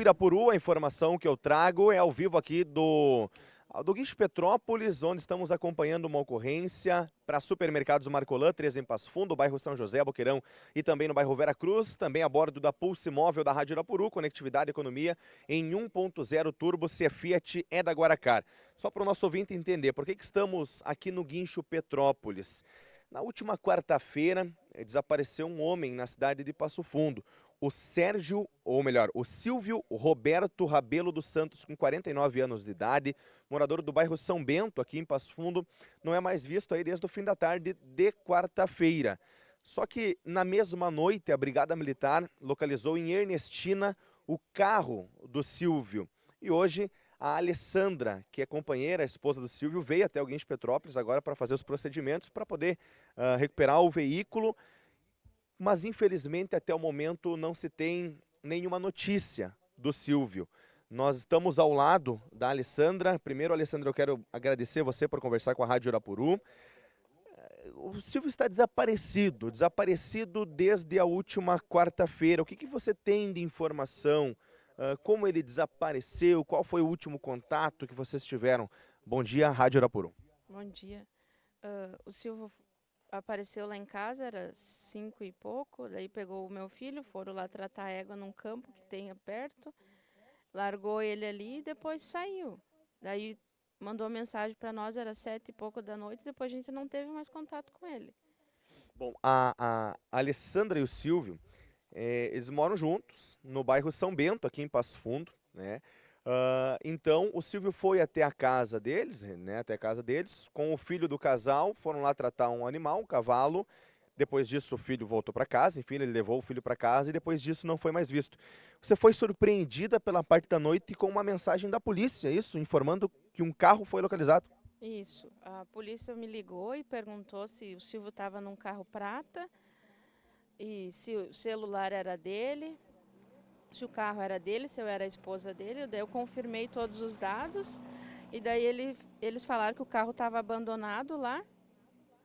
Irapuru, a informação que eu trago é ao vivo aqui do Guincho Petrópolis, onde estamos acompanhando uma ocorrência para supermercados Marcolan, 3 em Passo Fundo, bairro São José, Boqueirão e também no bairro Vera Cruz, também a bordo da Pulse Móvel da Rádio Irapuru, conectividade e economia em 1.0 turbo, se é Fiat, é da Guaracar. Só para o nosso ouvinte entender, por que estamos aqui no Guincho Petrópolis? Na última quarta-feira, desapareceu um homem na cidade de Passo Fundo. O Silvio Roberto Rabelo dos Santos, com 49 anos de idade, morador do bairro São Bento, aqui em Passo Fundo, não é mais visto aí desde o fim da tarde de quarta-feira. Só que na mesma noite, a Brigada Militar localizou em Ernestina o carro do Silvio. E hoje a Alessandra, que é companheira, a esposa do Silvio, veio até o Guincho Petrópolis agora para fazer os procedimentos para poder recuperar o veículo. Mas infelizmente até o momento não se tem nenhuma notícia do Silvio. Nós estamos ao lado da Alessandra. Primeiro, Alessandra, eu quero agradecer você por conversar com a Rádio Irapuru. O Silvio está desaparecido desde a última quarta-feira. O que você tem de informação? Como ele desapareceu? Qual foi o último contato que vocês tiveram? Bom dia, Rádio Irapuru. Bom dia. O Silvio apareceu lá em casa, era 5 e pouco, daí pegou o meu filho, foram lá tratar a égua num campo que tem perto, largou ele ali e depois saiu. Daí mandou mensagem para nós, era 7 e pouco da noite, depois a gente não teve mais contato com ele. Bom, a Alessandra e o Silvio, eles moram juntos no bairro São Bento, aqui em Passo Fundo, né? Então, o Silvio foi até a casa deles, né? Até a casa deles, com o filho do casal, foram lá tratar um animal, um cavalo. Depois disso, o filho voltou para casa, enfim, ele levou o filho para casa e depois disso não foi mais visto. Você foi surpreendida pela parte da noite com uma mensagem da polícia, isso? Informando que um carro foi localizado? Isso, a polícia me ligou e perguntou se o Silvio estava num carro prata e se o celular era dele, se o carro era dele, se eu era a esposa dele. Daí eu confirmei todos os dados e daí eles falaram que o carro estava abandonado lá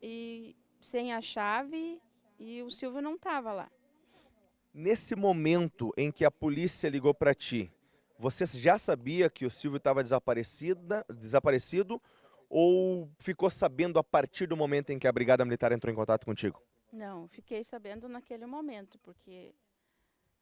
e sem a chave e o Silvio não estava lá. Nesse momento em que a polícia ligou para ti, você já sabia que o Silvio estava desaparecido ou ficou sabendo a partir do momento em que a Brigada Militar entrou em contato contigo? Não, fiquei sabendo naquele momento, porque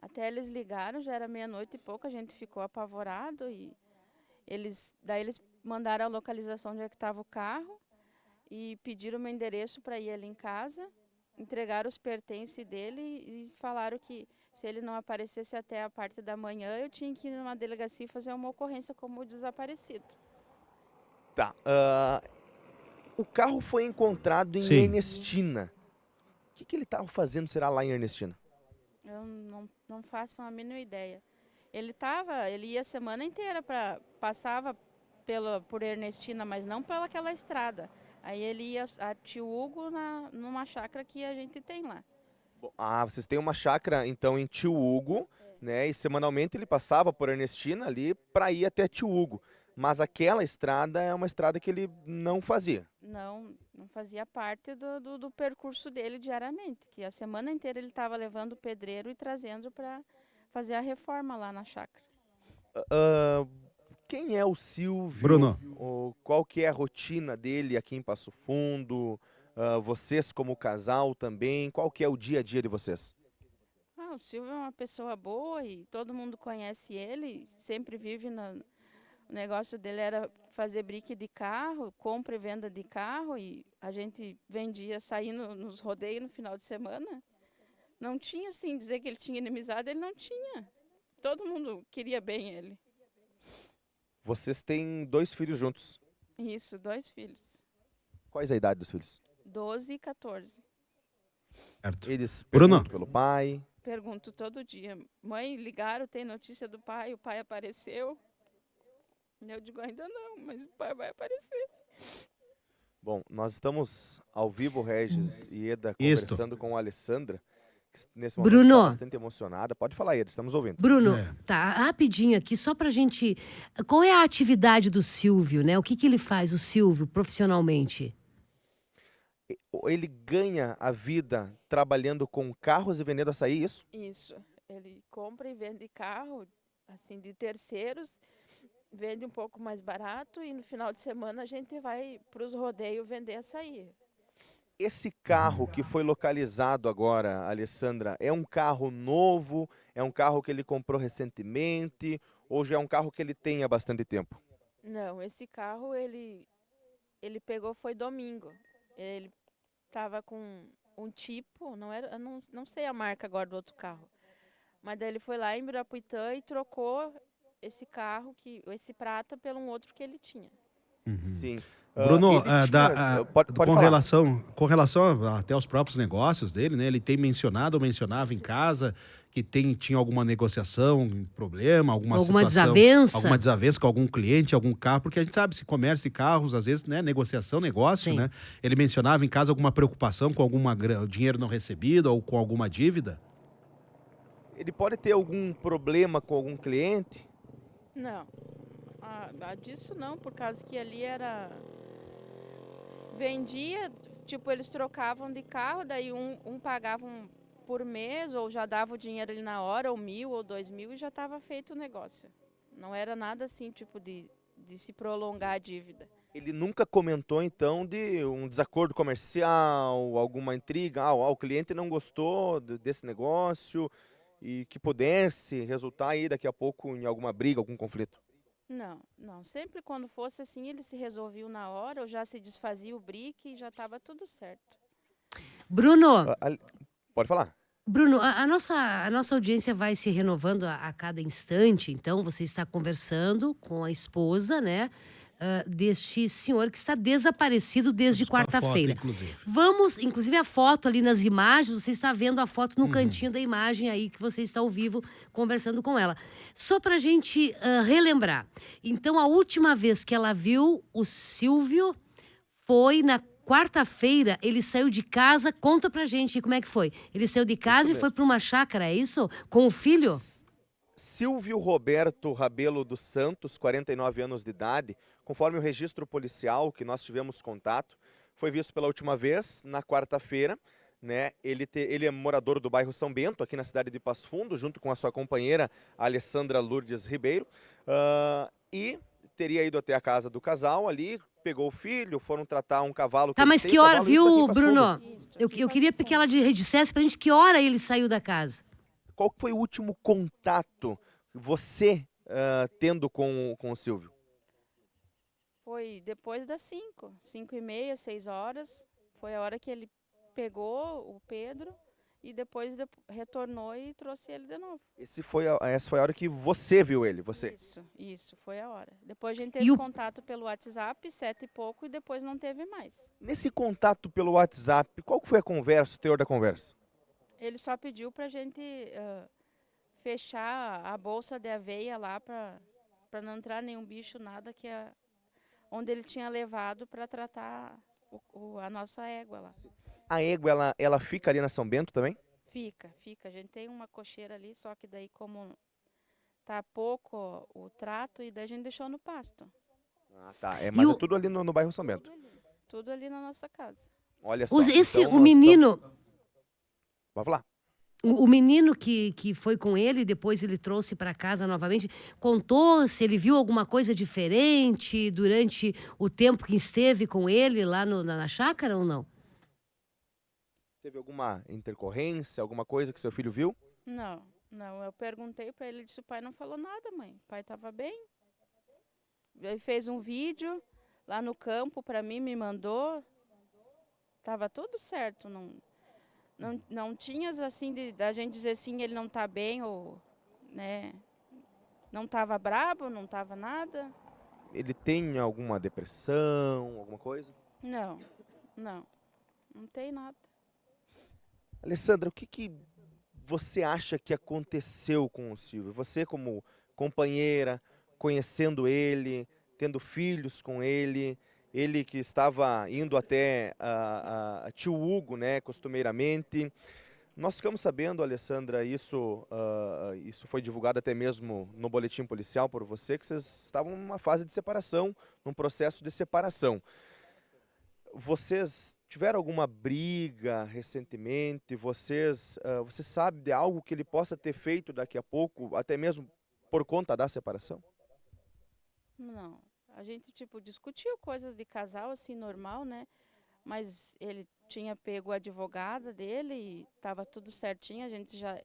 até eles ligaram, já era meia-noite e pouco, a gente ficou apavorado e daí eles mandaram a localização onde é que estava o carro e pediram o meu endereço para ir ali em casa, entregaram os pertences dele e falaram que se ele não aparecesse até a parte da manhã, eu tinha que ir numa delegacia e fazer uma ocorrência como desaparecido. Tá. O carro foi encontrado em Sim. Ernestina. O que ele estava fazendo, será, lá em Ernestina? Eu não faço a mínima ideia. Ele ia a semana inteira passava por Ernestina, mas não pelaquela estrada. Aí ele ia a Tio Hugo numa chácara que a gente tem lá. Vocês têm uma chácara, então, em Tio Hugo, né? E semanalmente ele passava por Ernestina ali para ir até Tio Hugo. Mas aquela estrada é uma estrada que ele não fazia. Não fazia parte do percurso dele diariamente, que a semana inteira ele estava levando o pedreiro e trazendo para fazer a reforma lá na chácara. Ah, quem é o Silvio? Bruno. Qual que é a rotina dele aqui em Passo Fundo? Vocês como casal também? Qual que é o dia a dia de vocês? O Silvio é uma pessoa boa e todo mundo conhece ele, sempre vive o negócio dele era fazer brique de carro, compra e venda de carro, e a gente vendia saindo nos rodeios no final de semana. Não tinha, assim, dizer que ele tinha inimizade, ele não tinha. Todo mundo queria bem ele. Vocês têm 2 filhos juntos. Isso, 2 filhos, Quais a idade dos filhos? 12 e 14. Certo. Eles Bruno. perguntam pelo pai. Pergunto todo dia, mãe, ligaram, tem notícia do pai, o pai apareceu? Eu digo, ainda não, mas o pai vai aparecer. Bom, nós estamos ao vivo, Regis e Eda, Isto. conversando com a Alessandra, que nesse momento está Bruno. bastante emocionada. Pode falar, Eda, estamos ouvindo. Bruno, É. tá, rapidinho aqui, só pra gente... Qual é a atividade do Silvio, né? O que ele faz, o Silvio, profissionalmente? Ele ganha a vida trabalhando com carros e vendendo açaí, isso? Isso, ele compra e vende carro, assim, de terceiros, vende um pouco mais barato e no final de semana a gente vai para os rodeios vender açaí. Esse carro que foi localizado agora, Alessandra, é um carro novo? É um carro que ele comprou recentemente? Ou já é um carro que ele tem há bastante tempo? Não, esse carro ele pegou foi domingo. Ele tava com um tipo, não era, eu não sei a marca agora do outro carro. Mas daí ele foi lá em Ibirapuitã e trocou esse carro, esse prata, pelo um outro que ele tinha. Sim. Bruno, Ele tinha. Pode com falar. até aos próprios negócios dele, né? Ele tem mencionado ou mencionava em casa que tinha alguma negociação, um problema, alguma Alguma situação, desavença? alguma desavença com algum cliente, algum carro, porque a gente sabe, se comércio e carros, às vezes, né, negociação, negócio, Sim. né? Ele mencionava em casa alguma preocupação com dinheiro não recebido ou com alguma dívida? Ele pode ter algum problema com algum cliente? Não, disso não, por causa que ali era. Vendia, tipo, eles trocavam de carro, daí um pagava por mês, ou já dava o dinheiro ali na hora, ou 1.000 ou 2.000, e já estava feito o negócio. Não era nada assim, tipo, de se prolongar a dívida. Ele nunca comentou, então, de um desacordo comercial, alguma intriga. O cliente não gostou desse negócio e que pudesse resultar aí daqui a pouco em alguma briga, algum conflito. Não, não. Sempre quando fosse assim, ele se resolviam na hora, ou já se desfazia o brick e já estava tudo certo. Bruno, Pode falar. Bruno, a nossa audiência vai se renovando a cada instante, então você está conversando com a esposa, né, deste senhor que está desaparecido desde Buscar foto, quarta-feira. inclusive. Vamos, inclusive a foto ali nas imagens, você está vendo a foto no cantinho da imagem aí que você está ao vivo conversando com ela. Só para a gente relembrar. Então, a última vez que ela viu o Silvio foi na quarta-feira, ele saiu de casa. Conta pra gente como é que foi. Ele saiu de casa Isso e foi mesmo. para uma chácara, é isso? Com o filho? Silvio Roberto Rabelo dos Santos, 49 anos de idade, conforme o registro policial que nós tivemos contato, foi visto pela última vez na quarta-feira, né? Ele é morador do bairro São Bento, aqui na cidade de Passo Fundo, junto com a sua companheira, Alessandra Lourdes Ribeiro, e teria ido até a casa do casal ali, pegou o filho, foram tratar um cavalo que Tá, eles mas têm, que o hora, cavalo, isso aqui em viu, Passo Fundo. Bruno? Isso, Eu, aqui eu em queria Passo que ela dissesse pra gente que hora ele saiu da casa. Qual que foi o último contato você tendo com o Silvio? Foi depois das 5h30, 6 horas. Foi a hora que ele pegou o Pedro e depois retornou e trouxe ele de novo. Essa foi a hora que você viu ele, você. Isso, foi a hora. Depois a gente E teve o- contato pelo WhatsApp, 7 e pouco, e depois não teve mais. Nesse contato pelo WhatsApp, qual que foi a conversa, o teor da conversa? Ele só pediu pra gente fechar a bolsa de aveia lá para não entrar nenhum bicho, nada, que é onde ele tinha levado para tratar a nossa égua lá. A égua, ela fica ali na São Bento também? Fica. A gente tem uma cocheira ali, só que daí como tá pouco o trato, e daí a gente deixou no pasto. Ah, tá. E Mas é o, tudo ali no bairro São Bento. Tudo ali na nossa casa. Olha só. Então, o menino, Pode falar. o menino que foi com ele, depois ele trouxe para casa novamente, contou se ele viu alguma coisa diferente durante o tempo que esteve com ele lá na chácara ou não? Teve alguma intercorrência, alguma coisa que seu filho viu? Não. Eu perguntei para ele, ele disse: o pai não falou nada, mãe. O pai estava bem. Ele fez um vídeo lá no campo para mim, me mandou. Tava tudo certo. Não tinha assim da gente dizer assim, ele não está bem, ou, né? Não estava brabo, não estava nada. Ele tem alguma depressão, alguma coisa? Não. Não tem nada. Alessandra, o que você acha que aconteceu com o Silvio? Você como companheira, conhecendo ele, tendo filhos com ele que estava indo até a tio Hugo, né, costumeiramente. Nós ficamos sabendo, Alessandra, isso foi divulgado até mesmo no boletim policial por você, que vocês estavam numa fase de separação, num processo de separação. Vocês tiveram alguma briga recentemente? Você sabe de algo que ele possa ter feito daqui a pouco, até mesmo por conta da separação? Não. A gente, tipo, discutiu coisas de casal, assim, normal, né? Mas ele tinha pego a advogada dele e estava tudo certinho. A gente já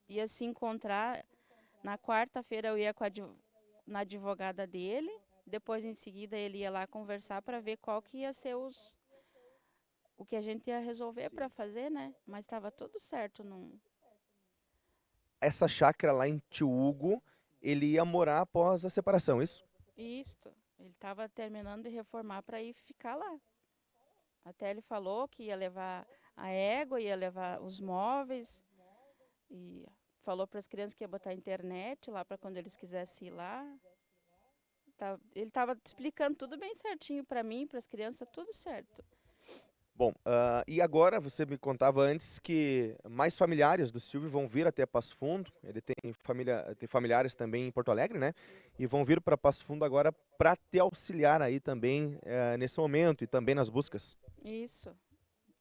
ia se encontrar. Na quarta-feira eu ia na advogada dele. Depois, em seguida, ele ia lá conversar para ver qual que ia ser o que a gente ia resolver para fazer, né? Mas estava tudo certo. Não... Essa chácara lá em Tio Hugo, ele ia morar após a separação, isso? Isso. Ele estava terminando de reformar para ir ficar lá. Até ele falou que ia levar a égua, ia levar os móveis. E falou para as crianças que ia botar a internet lá para quando eles quisessem ir lá. Ele estava explicando tudo bem certinho para mim, para as crianças, tudo certo. Bom, e agora você me contava antes que mais familiares do Silvio vão vir até Passo Fundo. Ele tem familiares também em Porto Alegre, né? E vão vir para Passo Fundo agora para te auxiliar aí também nesse momento e também nas buscas. Isso.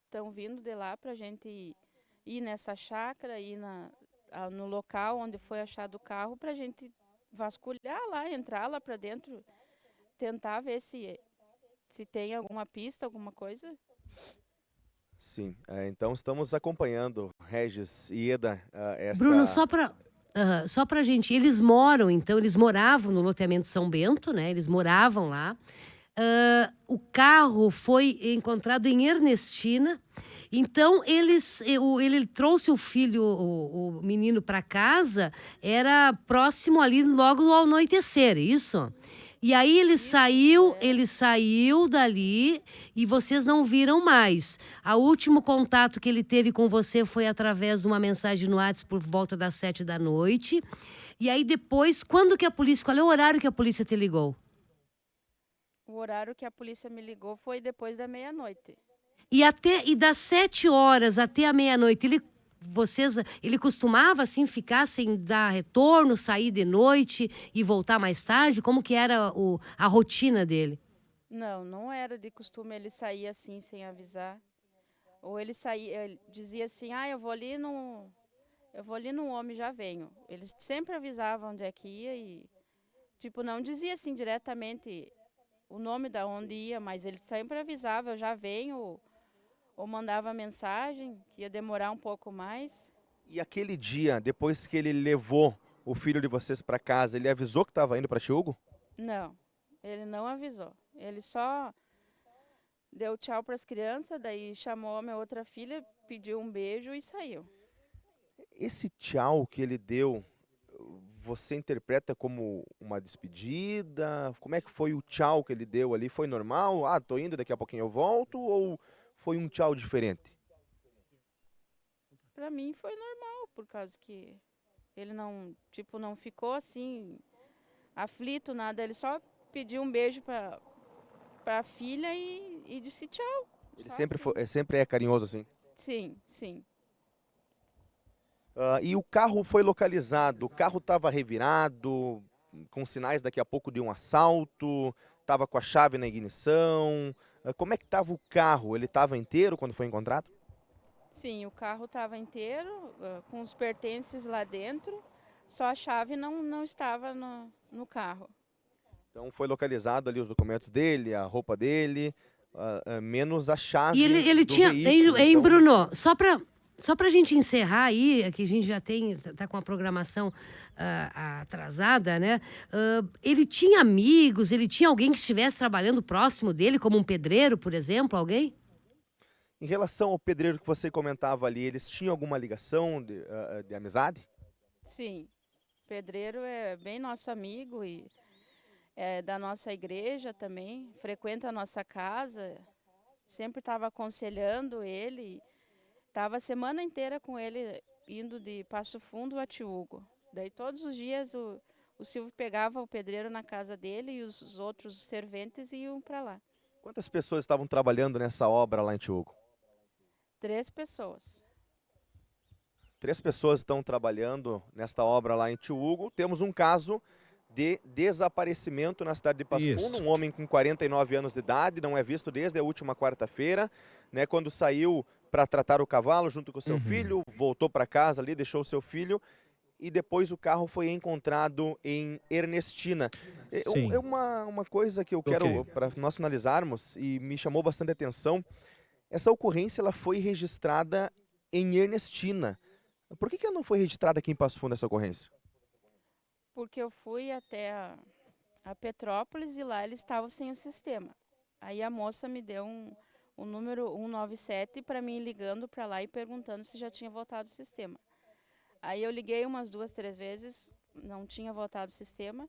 Estão vindo de lá para a gente ir nessa chácara, ir no local onde foi achado o carro, para a gente vasculhar lá, entrar lá para dentro, tentar ver se tem alguma pista, alguma coisa. Sim, então estamos acompanhando, Regis e Eda, esta... Bruno, só pra gente, eles moravam no loteamento São Bento, né? Eles moravam lá. O carro foi encontrado em Ernestina. Então, ele trouxe o filho, o menino, para casa, era próximo ali, logo ao anoitecer, isso? E aí ele saiu dali e vocês não viram mais. O último contato que ele teve com você foi através de uma mensagem no WhatsApp por volta das 7 da noite. E aí depois, qual é o horário que a polícia te ligou? O horário que a polícia me ligou foi depois da meia-noite. E das 7 horas até a meia-noite, ele costumava assim ficar sem dar retorno, sair de noite e voltar mais tarde? Como que era a rotina dele? Não era de costume ele sair assim sem avisar. Ou ele dizia assim: eu vou ali no homem, já venho. Ele sempre avisava onde é que ia e tipo não dizia assim diretamente o nome da onde ia, mas ele sempre avisava: eu já venho. Ou mandava mensagem, que ia demorar um pouco mais. E aquele dia, depois que ele levou o filho de vocês para casa, ele avisou que estava indo para Tio Hugo? Não, ele não avisou. Ele só deu tchau para as crianças, daí chamou a minha outra filha, pediu um beijo e saiu. Esse tchau que ele deu, você interpreta como uma despedida? Como é que foi o tchau que ele deu ali? Foi normal? Tô indo, daqui a pouquinho eu volto? Ou foi um tchau diferente? Para mim foi normal, por causa que ele não ficou assim aflito, nada. Ele só pediu um beijo para a filha e disse tchau. Ele Só sempre assim. sempre é carinhoso assim? Sim. E o carro foi localizado, o carro estava revirado, com sinais daqui a pouco de um assalto, estava com a chave na ignição. Como é que estava o carro? Ele estava inteiro quando foi encontrado? Sim, o carro estava inteiro, com os pertences lá dentro, só a chave não estava no carro. Então foi localizado ali os documentos dele, a roupa dele, menos a chave E ele do tinha, veículo. hein, Então, Bruno, só pra gente encerrar aí, que a gente já tá com a programação atrasada, né? Ele tinha amigos, ele tinha alguém que estivesse trabalhando próximo dele, como um pedreiro, por exemplo, alguém? em relação ao pedreiro que você comentava ali, eles tinham alguma ligação de amizade? Sim, o pedreiro é bem nosso amigo e é da nossa igreja também, frequenta a nossa casa, sempre estava aconselhando ele, estava a semana inteira com ele indo de Passo Fundo a Tio Hugo. Daí todos os dias o Silvio pegava o pedreiro na casa dele e os outros serventes iam para lá. Quantas pessoas estavam trabalhando nessa obra lá em Tio Hugo? 3 pessoas. 3 pessoas estão trabalhando nesta obra lá em Tio Hugo. Temos um caso de desaparecimento na cidade de Passo Fundo. Um homem com 49 anos de idade, não é visto desde a última quarta-feira, né, quando saiu para tratar o cavalo junto com o seu filho, voltou para casa ali, deixou o seu filho e depois o carro foi encontrado em Ernestina. Sim. É uma coisa que eu quero, para nós finalizarmos, e me chamou bastante atenção, essa ocorrência ela foi registrada em Ernestina. Por que ela não foi registrada aqui em Passo Fundo, essa ocorrência? Porque eu fui até a Petrópolis e lá eles estavam sem o sistema. Aí a moça me deu um número 197 para mim ligando para lá e perguntando se já tinha voltado o sistema. Aí eu liguei umas 2, 3 vezes, não tinha voltado o sistema.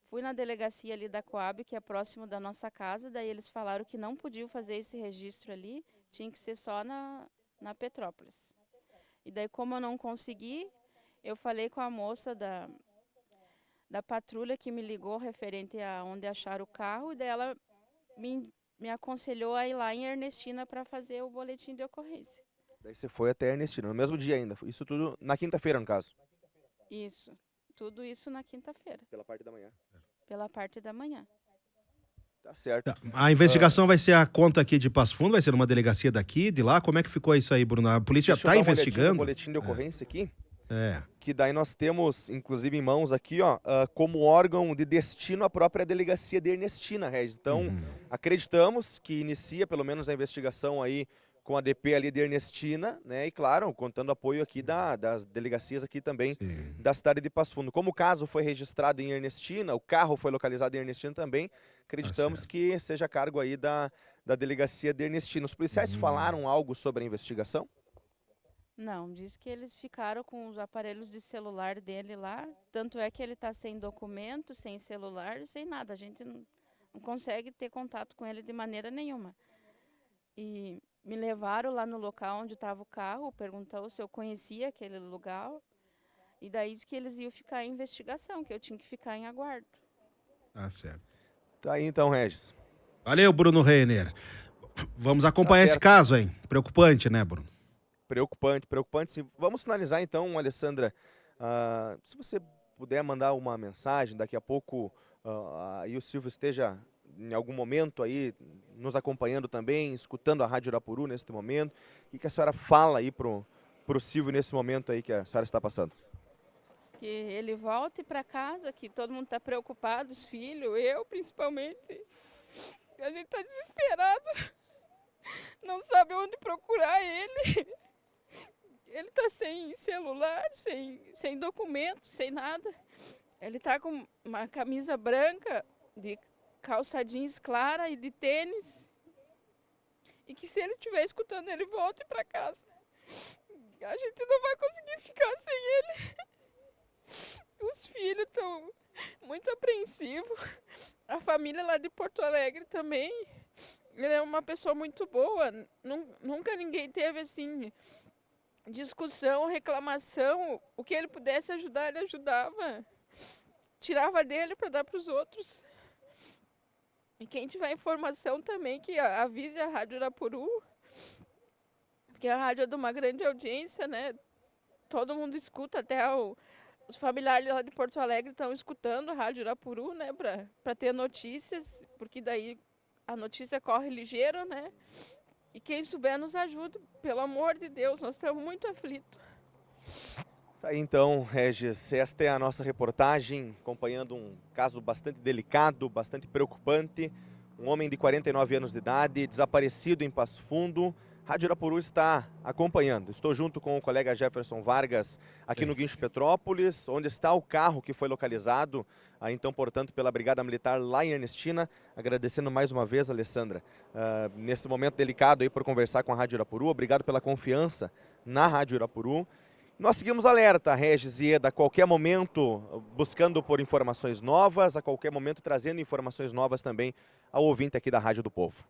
Fui na delegacia ali da Coab, que é próximo da nossa casa, daí eles falaram que não podiam fazer esse registro ali, tinha que ser só na Petrópolis. E daí, como eu não consegui, eu falei com a moça da patrulha que me ligou referente a onde acharam o carro, e daí ela me aconselhou a ir lá em Ernestina para fazer o boletim de ocorrência. Daí você foi até Ernestina, no mesmo dia ainda. Isso tudo na quinta-feira, no caso. Isso, tudo isso na quinta-feira, Pela parte da manhã. pela parte da manhã. Tá certo. A investigação vai ser a conta aqui de Passo Fundo, vai ser numa delegacia daqui, de lá? Como é que ficou isso aí, Bruno? A polícia Deixa já eu está dar uma olhadinha no investigando? boletim de ocorrência aqui. É. Que daí nós temos, inclusive em mãos aqui, ó, como órgão de destino a própria delegacia de Ernestina, Regis. Então, acreditamos que inicia pelo menos a investigação aí com a DP ali de Ernestina, né? E claro, contando apoio aqui das delegacias aqui também da cidade de Passo Fundo. Como o caso foi registrado em Ernestina, o carro foi localizado em Ernestina também, acreditamos que seja a cargo aí da delegacia de Ernestina. Os policiais falaram algo sobre a investigação? Não, diz que eles ficaram com os aparelhos de celular dele lá, tanto é que ele está sem documento, sem celular, sem nada. A gente não consegue ter contato com ele de maneira nenhuma. E me levaram lá no local onde estava o carro, perguntou se eu conhecia aquele lugar, e daí disse que eles iam ficar em investigação, que eu tinha que ficar em aguardo. Tá certo. Tá aí então, Regis. Valeu, Bruno Reiner. Vamos acompanhar Tá esse certo. caso, hein? Preocupante, né, Bruno? Preocupante, preocupante sim. Vamos finalizar então, Alessandra. Se você puder mandar uma mensagem, daqui a pouco aí o Silvio esteja em algum momento aí nos acompanhando também, escutando a Rádio Irapuru neste momento. O que a senhora fala aí pro Silvio nesse momento aí que a senhora está passando? Que ele volte para casa, que todo mundo está preocupado, os filhos, eu principalmente. A gente está desesperado, não sabe onde procurar ele. Ele está sem celular, sem documento, sem nada. Ele está com uma camisa branca, de calça jeans clara e de tênis. E que se ele estiver escutando, ele volte para casa. A gente não vai conseguir ficar sem ele. Os filhos estão muito apreensivos. A família lá de Porto Alegre também. Ele é uma pessoa muito boa. Nunca ninguém teve assim discussão, reclamação. O que ele pudesse ajudar, ele ajudava. Tirava dele para dar para os outros. E quem tiver informação também, que avise a Rádio Irapuru. Porque a rádio é de uma grande audiência, né? Todo mundo escuta, até os familiares lá de Porto Alegre estão escutando a Rádio Irapuru, né? Para ter notícias, porque daí a notícia corre ligeiro, né? E quem souber nos ajuda, pelo amor de Deus, nós estamos muito aflitos. Tá aí então, Regis, esta é a nossa reportagem, acompanhando um caso bastante delicado, bastante preocupante. Um homem de 49 anos de idade, desaparecido em Passo Fundo. Rádio Irapuru está acompanhando. Estou junto com o colega Jefferson Vargas aqui no Guincho Petrópolis, onde está o carro que foi localizado, então, portanto, pela Brigada Militar lá em Ernestina. Agradecendo mais uma vez, Alessandra, nesse momento delicado aí por conversar com a Rádio Irapuru. Obrigado pela confiança na Rádio Irapuru. Nós seguimos alerta, Regis e Eda, a qualquer momento buscando por informações novas, a qualquer momento trazendo informações novas também ao ouvinte aqui da Rádio do Povo.